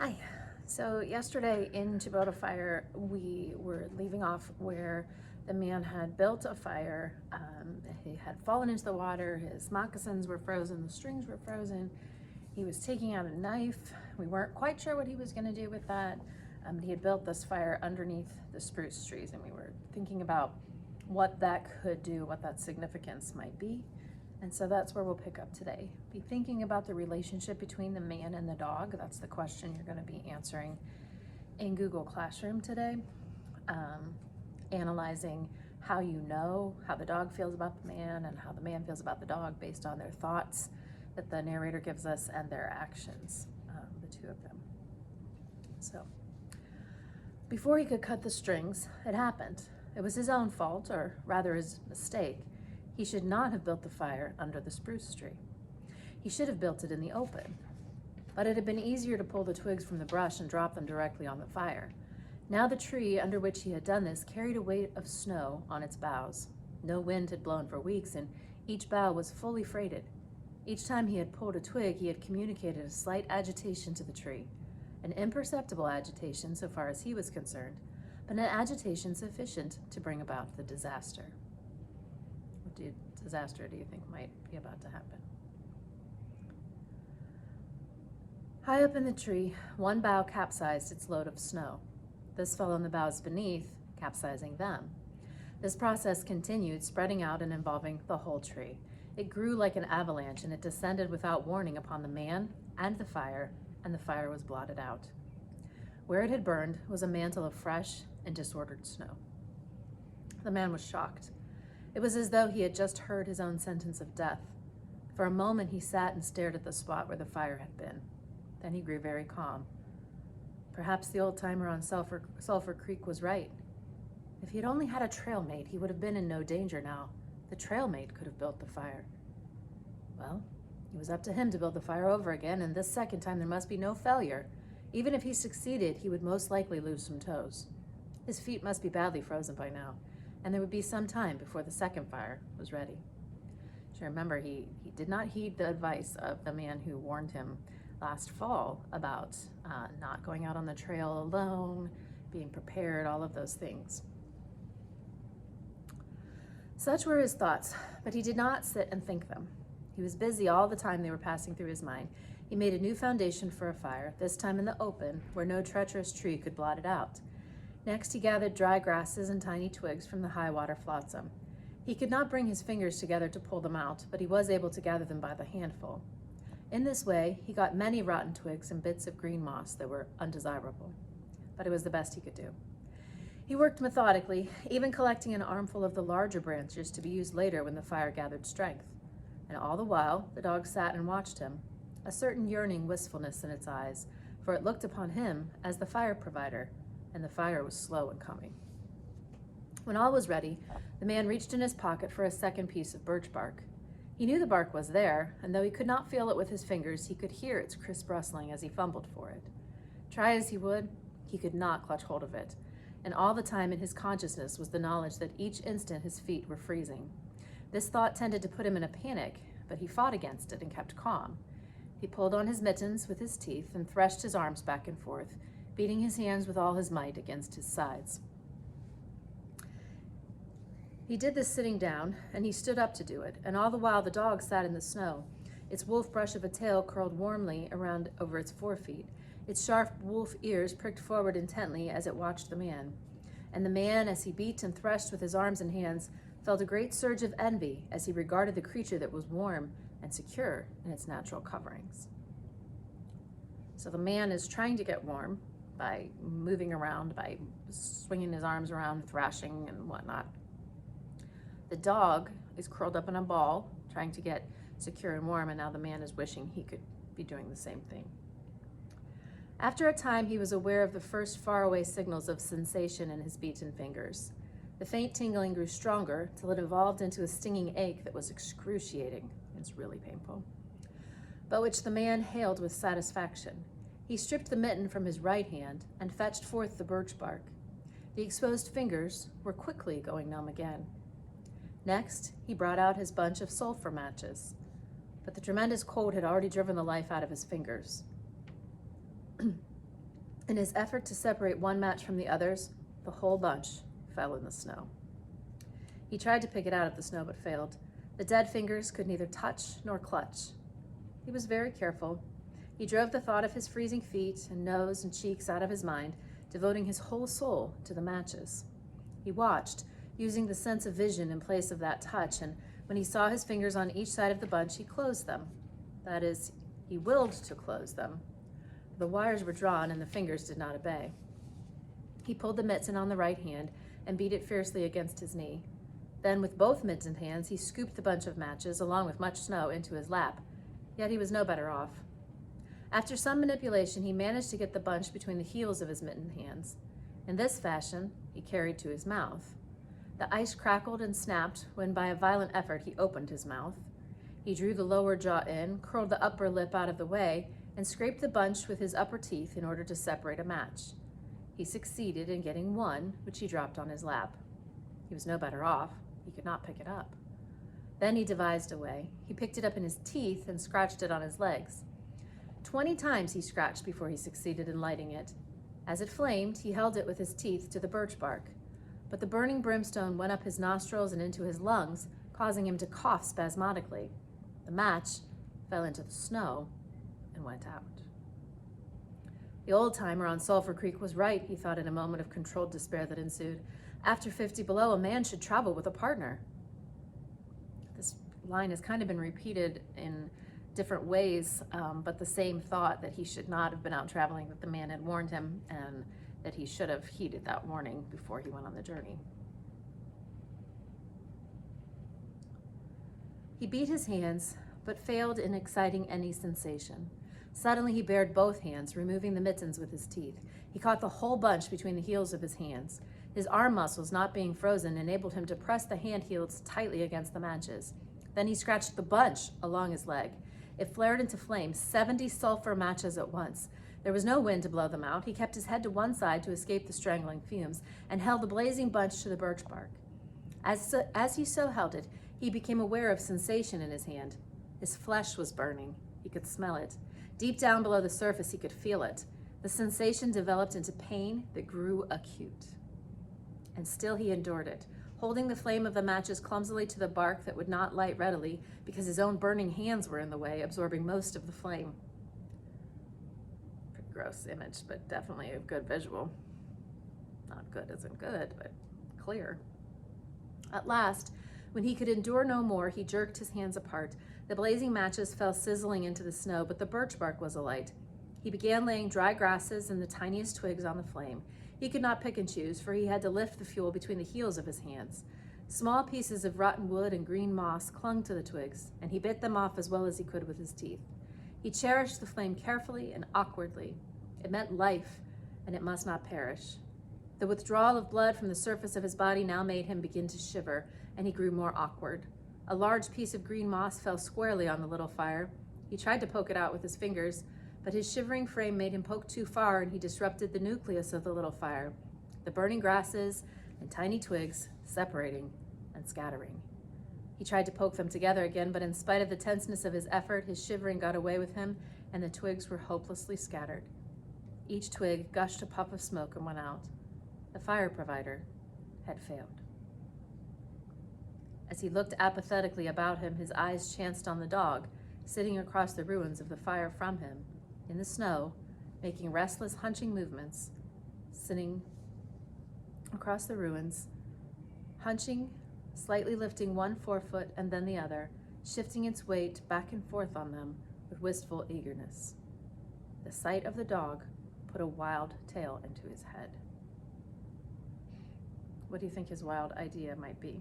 Hi. So yesterday in Kubota Fire, we were leaving off where the man had built a fire. He had fallen into the water, his moccasins were frozen, the strings were frozen. He was taking out a knife. We weren't quite sure what he was gonna do with that. He had built this fire underneath the spruce trees, and we were thinking about what that could do, what that significance might be. And so that's where we'll pick up today. Be thinking about the relationship between the man and the dog. That's the question you're going to be answering in Google Classroom today. Analyzing how you know how the dog feels about the man and how the man feels about the dog based on their thoughts that the narrator gives us and their actions, the two of them. So before he could cut the strings, it happened. It was his own fault, or rather his mistake. He should not have built the fire under the spruce tree. He should have built it in the open. But it had been easier to pull the twigs from the brush and drop them directly on the fire. Now the tree under which he had done this carried a weight of snow on its boughs. No wind had blown for weeks, and each bough was fully freighted. Each time he had pulled a twig, he had communicated a slight agitation to the tree. An imperceptible agitation so far as he was concerned, but an agitation sufficient to bring about the disaster. What disaster do you think might be about to happen? High up in the tree, one bough capsized its load of snow. This fell on the boughs beneath, capsizing them. This process continued, spreading out and involving the whole tree. It grew like an avalanche, and it descended without warning upon the man and the fire was blotted out. Where it had burned was a mantle of fresh and disordered snow. The man was shocked. It was as though he had just heard his own sentence of death. For a moment he sat and stared at the spot where the fire had been. Then he grew very calm. Perhaps the old-timer on Sulphur Creek was right. If he had only had a trail mate, he would have been in no danger now. The trail mate could have built the fire. Well, it was up to him to build the fire over again, and this second time there must be no failure. Even if he succeeded, he would most likely lose some toes. His feet must be badly frozen by now, and there would be some time before the second fire was ready. So remember, he did not heed the advice of the man who warned him last fall about not going out on the trail alone, being prepared, all of those things. Such were his thoughts, but he did not sit and think them. He was busy all the time they were passing through his mind. He made a new foundation for a fire, this time in the open, where no treacherous tree could blot it out. Next, he gathered dry grasses and tiny twigs from the high water flotsam. He could not bring his fingers together to pull them out, but he was able to gather them by the handful. In this way, he got many rotten twigs and bits of green moss that were undesirable, but it was the best he could do. He worked methodically, even collecting an armful of the larger branches to be used later when the fire gathered strength. And all the while, the dog sat and watched him, a certain yearning wistfulness in its eyes, for it looked upon him as the fire provider, and the fire was slow in coming. When all was ready, the man reached in his pocket for a second piece of birch bark. He knew the bark was there, and though he could not feel it with his fingers, he could hear its crisp rustling as he fumbled for it. Try as he would, he could not clutch hold of it, and all the time in his consciousness was the knowledge that each instant his feet were freezing. This thought tended to put him in a panic, but he fought against it and kept calm. He pulled on his mittens with his teeth and threshed his arms back and forth, beating his hands with all his might against his sides. He did this sitting down, and he stood up to do it, and all the while the dog sat in the snow, its wolf brush of a tail curled warmly around over its forefeet, its sharp wolf ears pricked forward intently as it watched the man. And the man, as he beat and threshed with his arms and hands, felt a great surge of envy as he regarded the creature that was warm and secure in its natural coverings. So the man is trying to get warm by moving around, by swinging his arms around, thrashing and whatnot. The dog is curled up in a ball, trying to get secure and warm, and now the man is wishing he could be doing the same thing. After a time, he was aware of the first faraway signals of sensation in his beaten fingers. The faint tingling grew stronger till it evolved into a stinging ache that was excruciating. It's really painful, but which the man hailed with satisfaction. He stripped the mitten from his right hand and fetched forth the birch bark. The exposed fingers were quickly going numb again. Next, he brought out his bunch of sulfur matches, but the tremendous cold had already driven the life out of his fingers. In his effort to separate one match from the others, the whole bunch fell in the snow. He tried to pick it out of the snow but failed. The dead fingers could neither touch nor clutch. He was very careful. He drove the thought of his freezing feet and nose and cheeks out of his mind, devoting his whole soul to the matches. He watched, using the sense of vision in place of that touch, and when he saw his fingers on each side of the bunch, he closed them. That is, he willed to close them. The wires were drawn and the fingers did not obey. He pulled the mitten on the right hand and beat it fiercely against his knee. Then, with both mittened hands, he scooped the bunch of matches, along with much snow, into his lap. Yet he was no better off. After some manipulation, he managed to get the bunch between the heels of his mittened hands. In this fashion, he carried to his mouth. The ice crackled and snapped when, by a violent effort, he opened his mouth. He drew the lower jaw in, curled the upper lip out of the way, and scraped the bunch with his upper teeth in order to separate a match. He succeeded in getting one, which he dropped on his lap. He was no better off. He could not pick it up. Then he devised a way. He picked it up in his teeth and scratched it on his legs. 20 times he scratched before he succeeded in lighting it. As it flamed, he held it with his teeth to the birch bark. But the burning brimstone went up his nostrils and into his lungs, causing him to cough spasmodically. The match fell into the snow and went out. The old-timer on Sulphur Creek was right, he thought in a moment of controlled despair that ensued. After 50 below, a man should travel with a partner. This line has kind of been repeated in different ways, but the same thought that he should not have been out traveling, that the man had warned him, and that he should have heeded that warning before he went on the journey. He beat his hands, but failed in exciting any sensation. Suddenly he bared both hands, removing the mittens with his teeth. He caught the whole bunch between the heels of his hands. His arm muscles, not being frozen, enabled him to press the hand heels tightly against the matches. Then he scratched the bunch along his leg. It flared into flame, 70 sulfur matches at once. There was no wind to blow them out. He kept his head to one side to escape the strangling fumes and held the blazing bunch to the birch bark. As he so held it, he became aware of sensation in his hand. His flesh was burning. He could smell it. Deep down below the surface, he could feel it. The sensation developed into pain that grew acute. And still he endured it, holding the flame of the matches clumsily to the bark that would not light readily because his own burning hands were in the way, absorbing most of the flame. Pretty gross image, but definitely a good visual. Not good isn't good, but clear. At last, when he could endure no more, he jerked his hands apart. The blazing matches fell sizzling into the snow, but the birch bark was alight. He began laying dry grasses and the tiniest twigs on the flame. He could not pick and choose, for he had to lift the fuel between the heels of his hands. Small pieces of rotten wood and green moss clung to the twigs, and he bit them off as well as he could with his teeth. He cherished the flame carefully and awkwardly. It meant life, and it must not perish. The withdrawal of blood from the surface of his body now made him begin to shiver, and he grew more awkward. A large piece of green moss fell squarely on the little fire. He tried to poke it out with his fingers, but his shivering frame made him poke too far, and he disrupted the nucleus of the little fire, the burning grasses and tiny twigs separating and scattering. He tried to poke them together again, but in spite of the tenseness of his effort, his shivering got away with him, and the twigs were hopelessly scattered. Each twig gushed a puff of smoke and went out. The fire provider had failed. As he looked apathetically about him, his eyes chanced on the dog, sitting across the ruins of the fire from him, in the snow, making restless, hunching movements, sitting across the ruins, hunching, slightly lifting one forefoot and then the other, shifting its weight back and forth on them with wistful eagerness. The sight of the dog put a wild tale into his head. What do you think his wild idea might be?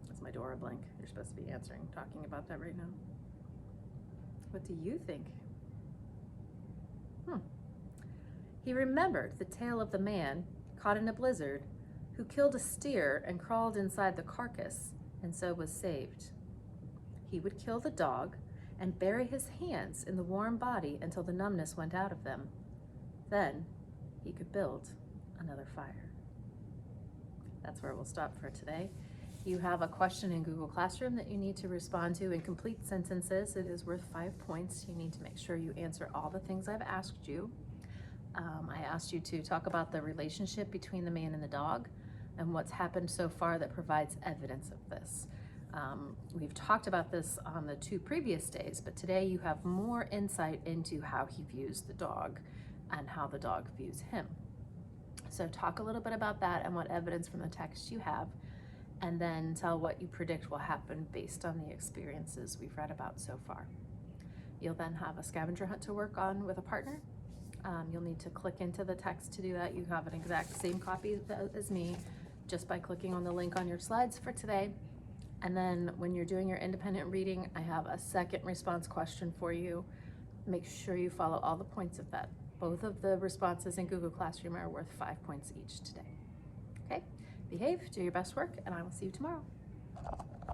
That's my Dora blank. You're supposed to be talking about that right now. What do you think? He remembered the tale of the man caught in a blizzard who killed a steer and crawled inside the carcass and so was saved. He would kill the dog and bury his hands in the warm body until the numbness went out of them. Then he could build another fire. That's where we'll stop for today. You have a question in Google Classroom that you need to respond to in complete sentences. It is worth 5 points. You need to make sure you answer all the things I've asked you. I asked you to talk about the relationship between the man and the dog and what's happened so far that provides evidence of this. We've talked about this on the 2 previous days, but today you have more insight into how he views the dog and how the dog views him. So talk a little bit about that and what evidence from the text you have, and then tell what you predict will happen based on the experiences we've read about so far. You'll then have a scavenger hunt to work on with a partner. You'll need to click into the text to do that. You have an exact same copy as me just by clicking on the link on your slides for today. And then when you're doing your independent reading, I have a second response question for you. Make sure you follow all the points of that. Both of the responses in Google Classroom are worth 5 points each today. Okay? Behave, do your best work, and I will see you tomorrow.